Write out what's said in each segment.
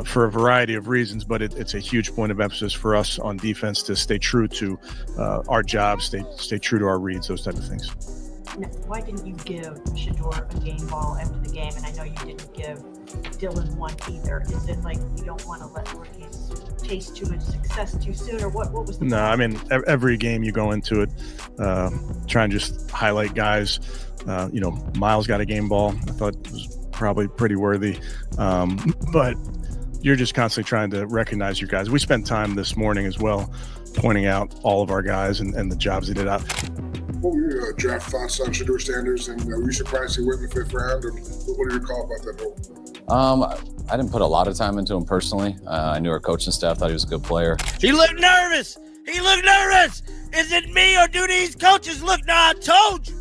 for a variety of reasons, but it's a huge point of emphasis for us on defense to stay true to our job, stay true to our reads, those type of things. Now, why didn't you give Shedeur a game ball after the game? And I know you didn't give Dylan one either. Is it like you don't want to let rookies taste too much success too soon, or what was the No, I mean, every game you go into it, try and just highlight guys. Miles got a game ball. I thought it was probably pretty worthy. But you're just constantly trying to recognize your guys. We spent time this morning as well pointing out all of our guys and the jobs they did out. What were your draft thoughts on Shedeur Sanders, and were you surprised he went in the 5th round, and what do you recall about that whole? I didn't put a lot of time into him personally. I knew our coaching staff thought he was a good player. He looked nervous. He looked nervous. Is it me or do these coaches look? No, I told you.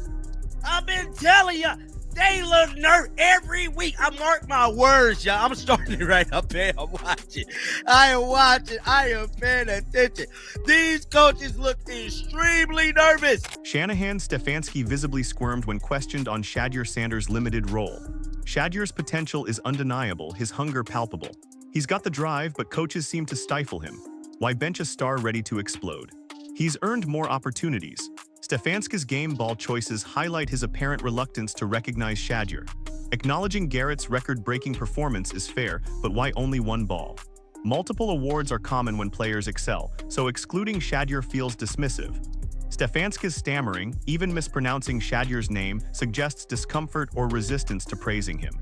I've been telling you. They look nervous every week. I mark my words, y'all. I'm starting right up here. I'm watching. I am watching. I am paying attention. These coaches look extremely nervous. Shanahan Stefanski visibly squirmed when questioned on Shedeur Sanders' limited role. Shedeur's potential is undeniable, his hunger palpable. He's got the drive, but coaches seem to stifle him. Why bench a star ready to explode? He's earned more opportunities. Stefanski's game ball choices highlight his apparent reluctance to recognize Shedeur. Acknowledging Garrett's record-breaking performance is fair, but why only one ball? Multiple awards are common when players excel, so excluding Shedeur feels dismissive. Stefanski's stammering, even mispronouncing Shedeur's name, suggests discomfort or resistance to praising him.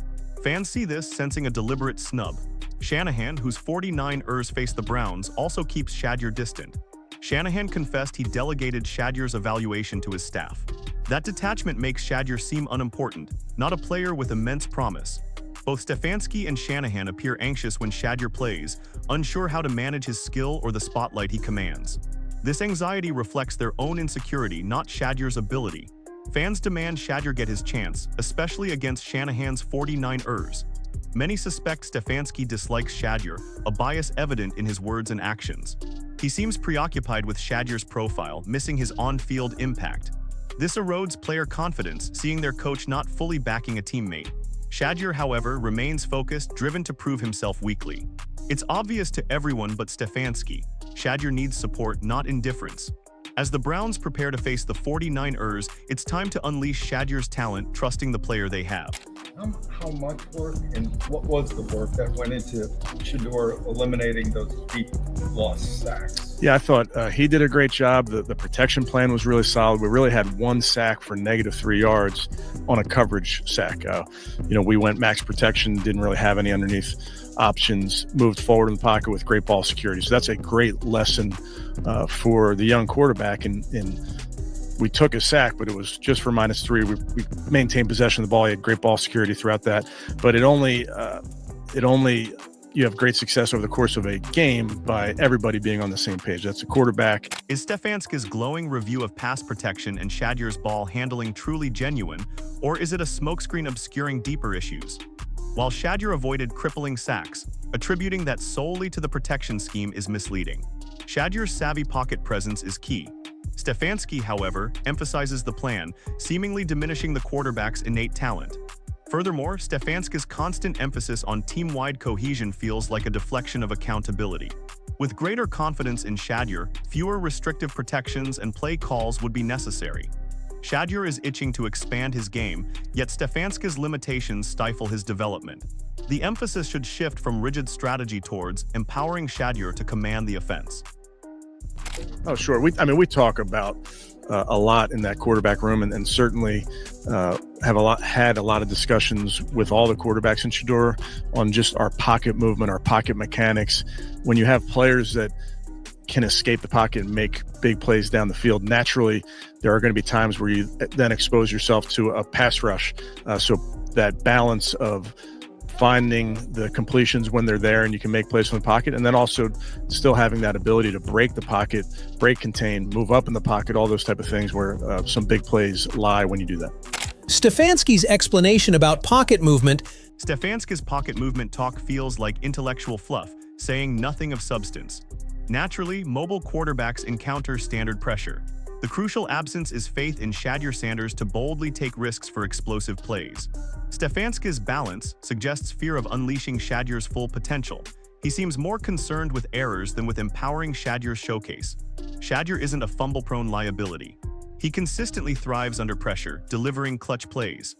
Fans see this, sensing a deliberate snub. Shanahan, whose 49 ers face the Browns, also keeps Shedeur distant. Shanahan confessed he delegated Shedeur's evaluation to his staff. That detachment makes Shedeur seem unimportant, not a player with immense promise. Both Stefanski and Shanahan appear anxious when Shedeur plays, unsure how to manage his skill or the spotlight he commands. This anxiety reflects their own insecurity, not Shedeur's ability. Fans demand Shedeur get his chance, especially against Shanahan's 49 ers. Many suspect Stefanski dislikes Shedeur, a bias evident in his words and actions. He seems preoccupied with Shedeur's profile, missing his on-field impact. This erodes player confidence, seeing their coach not fully backing a teammate. Shedeur, however, remains focused, driven to prove himself weekly. It's obvious to everyone but Stefanski. Shedeur needs support, not indifference. As the Browns prepare to face the 49 ers, it's time to unleash Shedeur's talent, trusting the player they have. How much work and what was the work that went into Shedeur eliminating those deep lost sacks? Yeah, I thought he did a great job. The protection plan was really solid. We really had one sack for -3 yards on a coverage sack. We went max protection, didn't really have any underneath options, moved forward in the pocket with great ball security. So that's a great lesson for the young quarterback. And we took a sack, but it was just for -3. We maintained possession of the ball. He had great ball security throughout that. But you have great success over the course of a game by everybody being on the same page. That's a quarterback. Is Stefanski's glowing review of pass protection and Shedeur's ball handling truly genuine, or is it a smokescreen obscuring deeper issues? While Shedeur avoided crippling sacks, attributing that solely to the protection scheme is misleading. Shedeur's savvy pocket presence is key. Stefanski, however, emphasizes the plan, seemingly diminishing the quarterback's innate talent. Furthermore, Stefanski's constant emphasis on team-wide cohesion feels like a deflection of accountability. With greater confidence in Shedeur, fewer restrictive protections and play calls would be necessary. Shedeur is itching to expand his game, yet Stefanski's limitations stifle his development. The emphasis should shift from rigid strategy towards empowering Shedeur to command the offense. Oh, sure. We talk about a lot in that quarterback room, and certainly had a lot of discussions with all the quarterbacks in Shedeur on just our pocket movement, our pocket mechanics. When you have players that can escape the pocket and make big plays down the field, naturally there are going to be times where you then expose yourself to a pass rush. So that balance of finding the completions when they're there and you can make plays from the pocket, and then also still having that ability to break the pocket, break contain, move up in the pocket, all those type of things where some big plays lie when you do that. Stefanski's explanation about pocket movement. Stefanski's pocket movement talk feels like intellectual fluff, saying nothing of substance. Naturally, mobile quarterbacks encounter standard pressure. The crucial absence is faith in Shedeur Sanders to boldly take risks for explosive plays. Stefanski's balance suggests fear of unleashing Shedeur's full potential. He seems more concerned with errors than with empowering Shedeur's showcase. Shedeur isn't a fumble-prone liability. He consistently thrives under pressure, delivering clutch plays.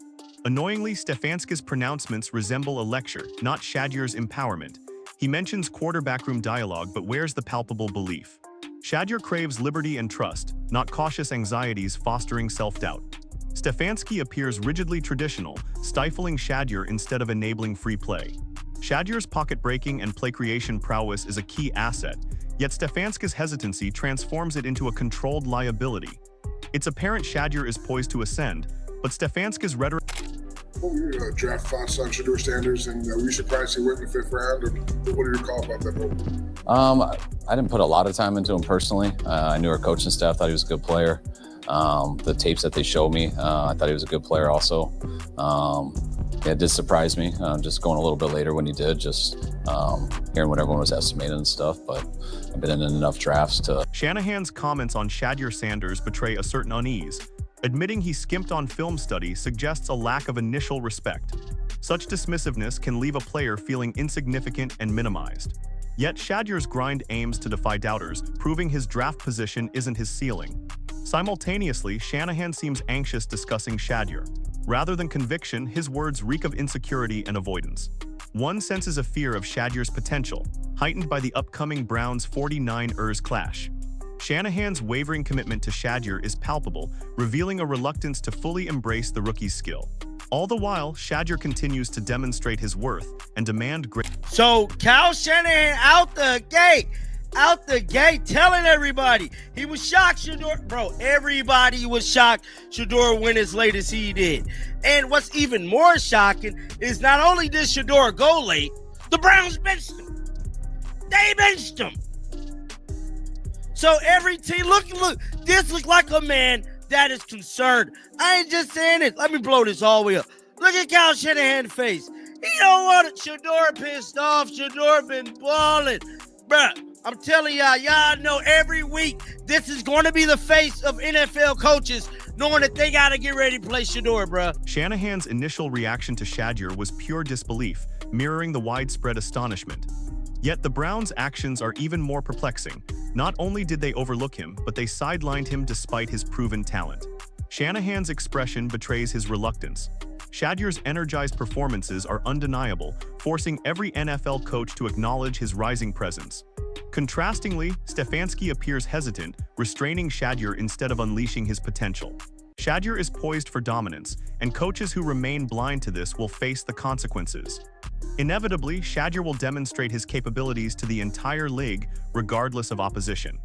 Annoyingly, Stefanski's pronouncements resemble a lecture, not Shedeur's empowerment. He mentions quarterback room dialogue but wears the palpable belief. Shedeur craves liberty and trust, not cautious anxieties fostering self-doubt. Stefanski appears rigidly traditional, stifling Shedeur instead of enabling free play. Shedeur's pocket breaking and play creation prowess is a key asset, yet Stefanski's hesitancy transforms it into a controlled liability. It's apparent Shedeur is poised to ascend, but Stefanski's rhetoric... What were your draft thoughts on Shedeur Sanders, and were you surprised he went in the 5th round, or what are your call about that move? I didn't put a lot of time into him personally. I knew our coaching staff thought he was a good player. The tapes that they showed me, I thought he was a good player also. It did surprise me, just going a little bit later when he did, just hearing what everyone was estimating and stuff, but I've been in enough drafts to... Shanahan's comments on Shedeur Sanders betray a certain unease. Admitting he skimped on film study suggests a lack of initial respect. Such dismissiveness can leave a player feeling insignificant and minimized. Yet Shedeur's grind aims to defy doubters, proving his draft position isn't his ceiling. Simultaneously, Shanahan seems anxious discussing Shedeur. Rather than conviction, his words reek of insecurity and avoidance. One senses a fear of Shedeur's potential, heightened by the upcoming Browns' 49ers clash. Shanahan's wavering commitment to Shedeur is palpable, revealing a reluctance to fully embrace the rookie's skill. All the while, Shedeur continues to demonstrate his worth and demand great... So Kyle Shanahan out the gate, telling everybody he was shocked Shedeur. Bro, everybody was shocked Shedeur went as late as he did. And what's even more shocking is not only did Shedeur go late, the Browns benched him. They benched him. So every team, look, this looks like a man that is concerned. I ain't just saying it. Let me blow this all the way up. Look at Kyle Shanahan's face. He don't want it. Shedeur pissed off. Shedeur been balling. Bruh, I'm telling y'all know every week this is going to be the face of NFL coaches knowing that they got to get ready to play Shedeur, bruh. Shanahan's initial reaction to Shedeur was pure disbelief, mirroring the widespread astonishment. Yet the Browns' actions are even more perplexing. Not only did they overlook him, but they sidelined him despite his proven talent. Shanahan's expression betrays his reluctance. Shedeur's energized performances are undeniable, forcing every NFL coach to acknowledge his rising presence. Contrastingly, Stefanski appears hesitant, restraining Shedeur instead of unleashing his potential. Shedeur is poised for dominance, and coaches who remain blind to this will face the consequences. Inevitably, Shedeur will demonstrate his capabilities to the entire league, regardless of opposition.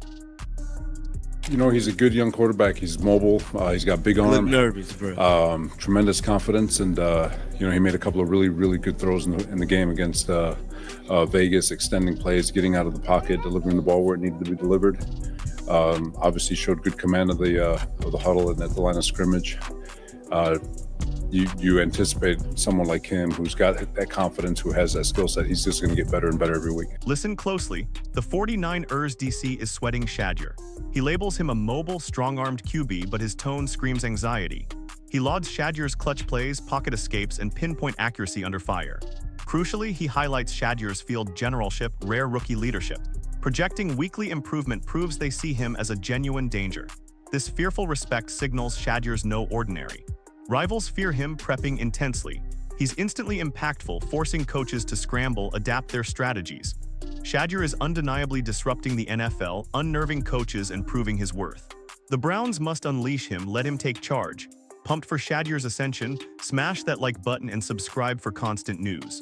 You know, he's a good young quarterback. He's mobile. He's got big arm. Nervous, bro. Tremendous confidence, and you know, he made a couple of really good throws in the game against Vegas, extending plays, getting out of the pocket, delivering the ball where it needed to be delivered. Obviously, showed good command of the huddle and at the line of scrimmage. You anticipate someone like him who's got that confidence, who has that skill set, he's just going to get better and better every week. Listen closely. The 49ers DC is sweating Shedeur. He labels him a mobile, strong-armed QB, but his tone screams anxiety. He lauds Shedeur's clutch plays, pocket escapes, and pinpoint accuracy under fire. Crucially, he highlights Shedeur's field generalship, rare rookie leadership. Projecting weekly improvement proves they see him as a genuine danger. This fearful respect signals Shedeur's no ordinary. Rivals fear him, prepping intensely. He's instantly impactful, forcing coaches to scramble, adapt their strategies. Shedeur is undeniably disrupting the NFL, unnerving coaches and proving his worth. The Browns must unleash him, let him take charge. Pumped for Shedeur's ascension? Smash that like button and subscribe for constant news.